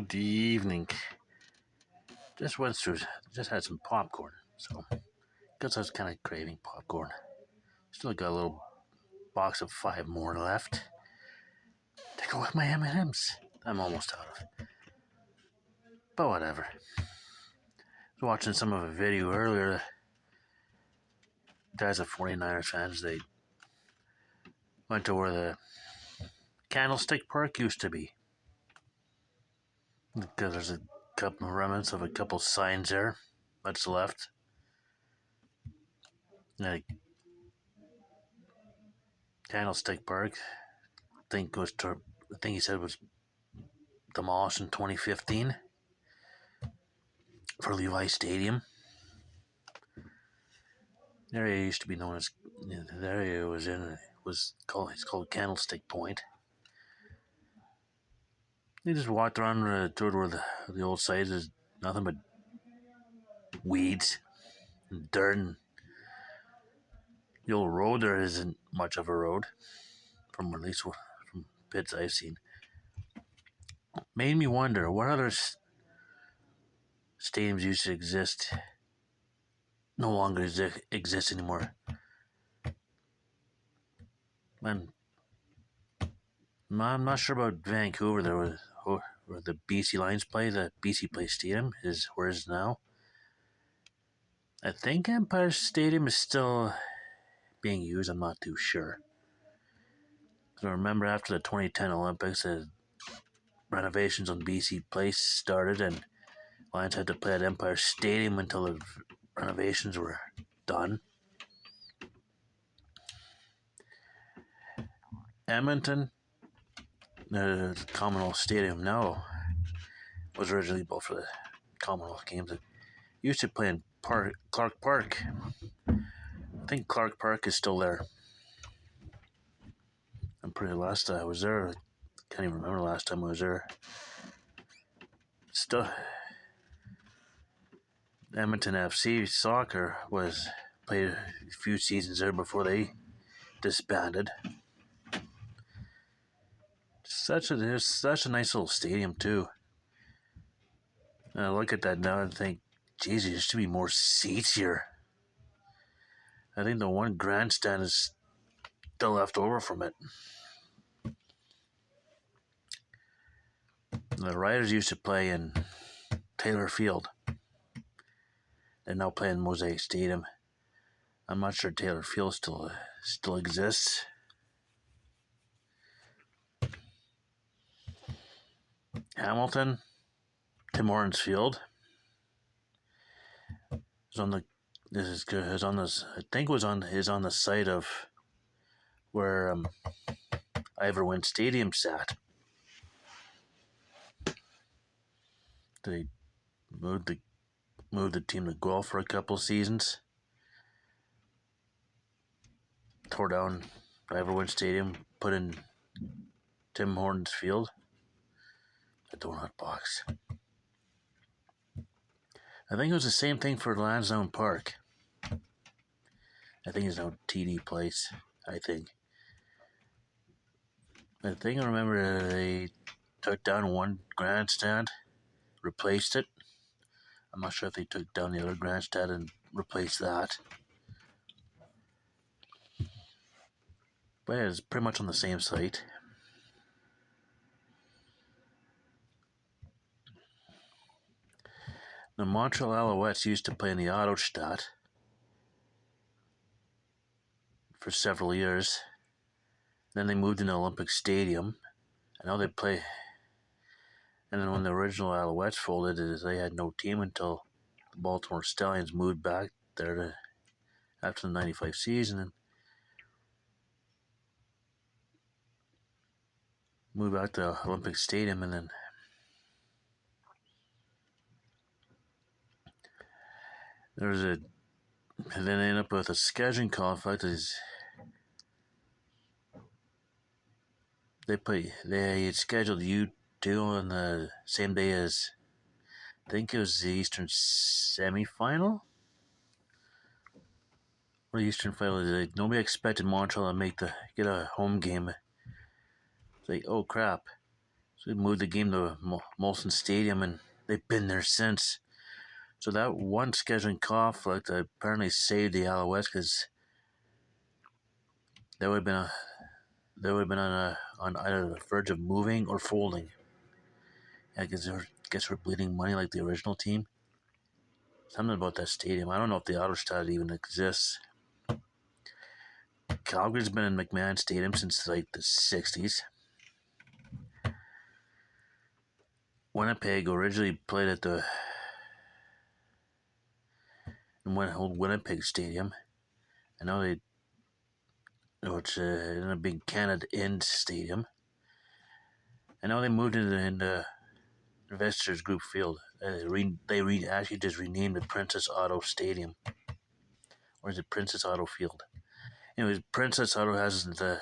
Good evening. Just had some popcorn. So, because I was kind of craving popcorn. Still got a little box of 5 more left to go with my M&Ms. I'm almost out of. But whatever. I was watching some of a video earlier. Guys at 49ers fans, they went to where the Candlestick Park used to be. Because there's a couple of remnants of a couple signs there that's left. Like Candlestick Park, I think he said it was demolished in 2015 for Levi Stadium. The area used to be known as the area it's called Candlestick Point. You just walked around toward where the old site is, nothing but weeds and dirt. And the old road there isn't much of a road, from at least from pits I've seen. Made me wonder what other stadiums used to exist no longer exist anymore. Man, I'm not sure about Vancouver. There was where the BC Lions play. The BC Place Stadium is where it is now. I think Empire Stadium is still being used. I'm not too sure. I remember after the 2010 Olympics, renovations on BC Place started, and Lions had to play at Empire Stadium until the renovations were done. Edmonton, the Commonwealth Stadium now, was originally built for the Commonwealth Games. It used to play in Clark Park. I think Clark Park is still there. I'm pretty last time I was there. I can't even remember the last time I was there. Still, Edmonton FC soccer was played a few seasons there before they disbanded. There's such a nice little stadium too. And I look at that now and think, geez, there used to be more seats here. I think the one grandstand is still left over from it. The Riders used to play in Taylor Field. They now play in Mosaic Stadium. I'm not sure Taylor Field still exists. Hamilton, Tim Hortons Field is on the. This is good. Is on this. I think is on the site of where Ivor Wynne Stadium sat. They moved the team to Guelph for a couple seasons. Tore down Ivor Wynne Stadium, put in Tim Hortons Field, a donut box. I think it was the same thing for Lansdowne Park. I think it's now TD Place, I think. I remember they took down one grandstand, replaced it. I'm not sure if they took down the other grandstand and replaced that. But yeah, it's pretty much on the same site. The Montreal Alouettes used to play in the Autostadt for several years. Then they moved into Olympic Stadium. And now they play. And then when the original Alouettes folded, they had no team until the Baltimore Stallions moved back there after the 95 season and moved back to Olympic Stadium, and then then they ended up with a scheduling conflict. They had scheduled U2 on the same day as, I think it was the Eastern semifinal or the Eastern final. Nobody expected Montreal to get a home game. It's like, oh crap! So they moved the game to Molson Stadium, and they've been there since. So that one scheduling conflict apparently saved the Alouettes, because they would have been on either the verge of moving or folding. I guess we're bleeding money like the original team. Something about that stadium. I don't know if the Autostad even exists. Calgary's been in McMahon Stadium since like the 60s. Winnipeg originally played at the old Winnipeg Stadium. I know which ended up being Canada End Stadium. I know they moved into Investors Group Field. They actually just renamed it Princess Auto Stadium. Or is it Princess Auto Field? Anyways, Princess Auto has the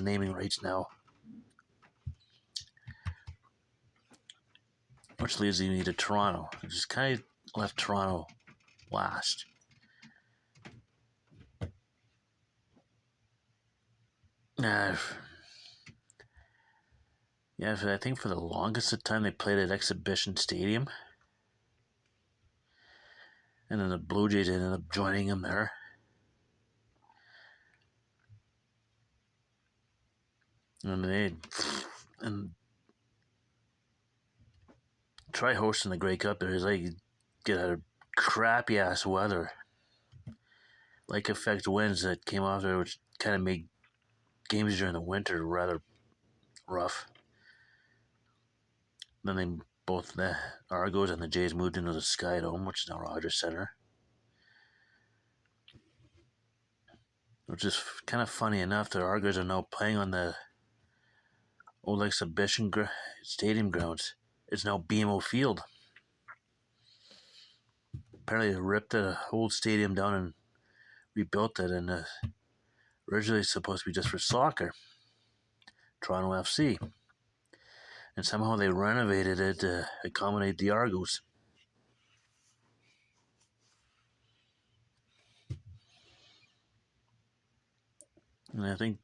naming rights now, which leaves me to Toronto. I just kind of left Toronto last. I think for the longest of time they played at Exhibition Stadium, and then the Blue Jays ended up joining them there. And try hosting the Grey Cup there is like you get a crappy ass weather, like effect winds that came off there, which kind of made games during the winter rather rough. Then both the Argos and the Jays moved into the Sky Dome, which is now Rogers Center. Which is kind of funny enough, the Argos are now playing on the old Exhibition Stadium grounds. It's now BMO Field. Apparently they ripped the old stadium down and rebuilt it, and originally it's supposed to be just for soccer. Toronto FC. And somehow they renovated it to accommodate the Argos. And I think,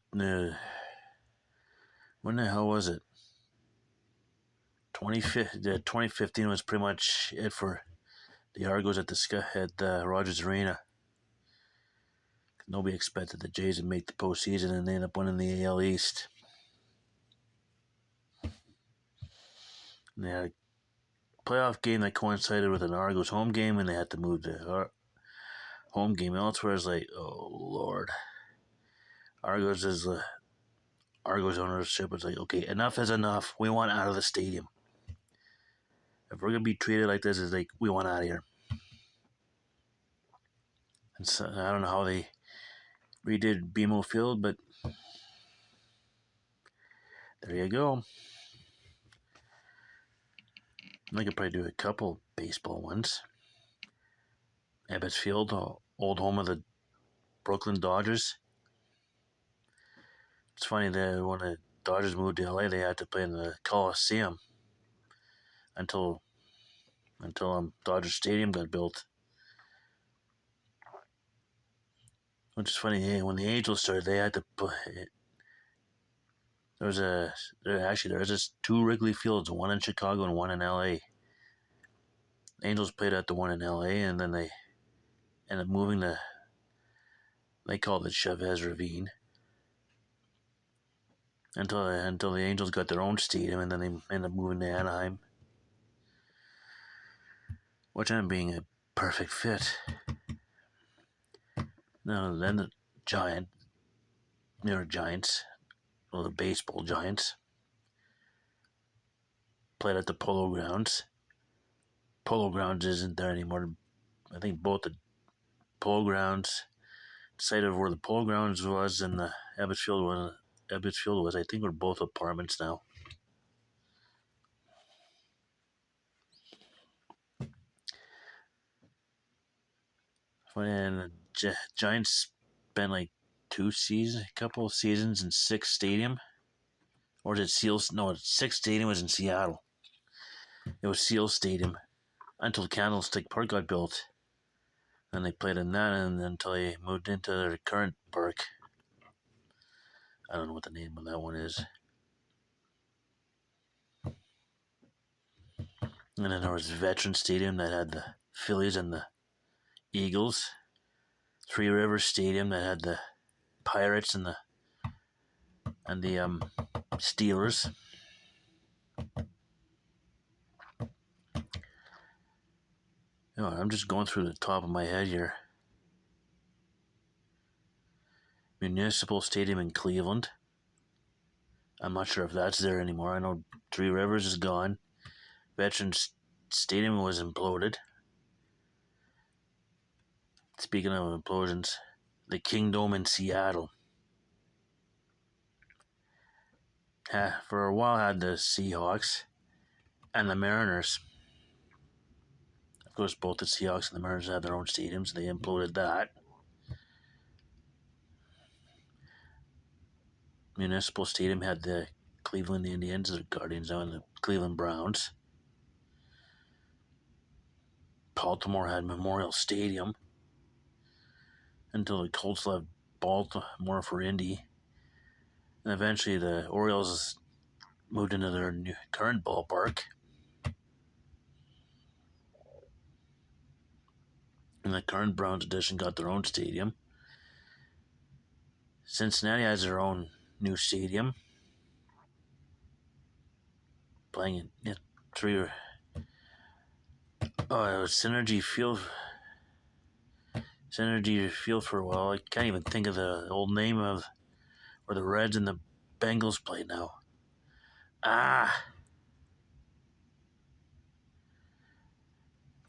when the hell was it? 2015 was pretty much it for the Argos at the Rogers Arena. Nobody expected the Jays to make the postseason, and they ended up winning the AL East. And they had a playoff game that coincided with an Argos home game, and they had to move the home game elsewhere. It's like, oh Lord. Argos ownership was like, okay, enough is enough. We want out of the stadium. If we're gonna be treated like this, it's like we want out of here. And so, I don't know how they redid BMO Field, but there you go. I could probably do a couple baseball ones. Ebbets Field, old home of the Brooklyn Dodgers. It's funny that when the Dodgers moved to LA, they had to play in the Coliseum until Dodger Stadium got built. Which is funny, when the Angels started, they had to play. There's just two Wrigley Fields, one in Chicago and one in LA. The Angels played at the one in LA, and then they ended up moving they called it Chavez Ravine. Until the Angels got their own stadium, and then they ended up moving to Anaheim, which ended up being a perfect fit. Now then the New York Giants, well, the baseball Giants, played at the Polo Grounds. Polo Grounds isn't there anymore. I think both the Polo Grounds, the site of where the Polo Grounds was and the Ebbets Field was, I think, were both apartments now. And the Giants spent like a couple of seasons in Sick's Stadium. Or did Seals? No, Sick's Stadium was in Seattle. It was Seals Stadium until Candlestick Park got built. And they played in that until they moved into their current park. I don't know what the name of that one is. And then there was Veteran Stadium that had the Phillies and the Eagles. Three Rivers Stadium that had the Pirates and the Steelers. I'm just going through the top of my head here. Municipal Stadium in Cleveland. I'm not sure if that's there anymore. I know Three Rivers is gone. Veterans Stadium was imploded. Speaking of implosions, the Kingdome in Seattle. For a while had the Seahawks and the Mariners. Of course, both the Seahawks and the Mariners had their own stadiums. They imploded that. Municipal Stadium had the Cleveland Indians, the Guardians, and the Cleveland Browns. Baltimore had Memorial Stadium until the Colts left Baltimore for Indy. And eventually the Orioles moved into their new current ballpark. And the current Browns edition got their own stadium. Cincinnati has their own new stadium. Playing it through Synergy Field for a while. I can't even think of the old name of where the Reds and the Bengals play now.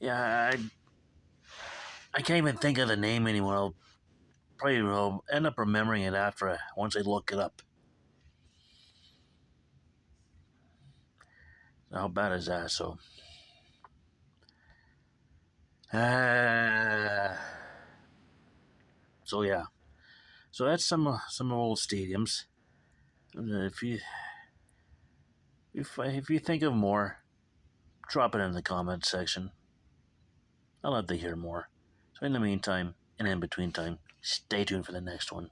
Yeah, I can't even think of the name anymore. I'll probably end up remembering it once I look it up. How bad is that? So yeah. So that's some old stadiums. If you think of more, drop it in the comment section. I'd love to hear more. So in the meantime, and in between time, stay tuned for the next one.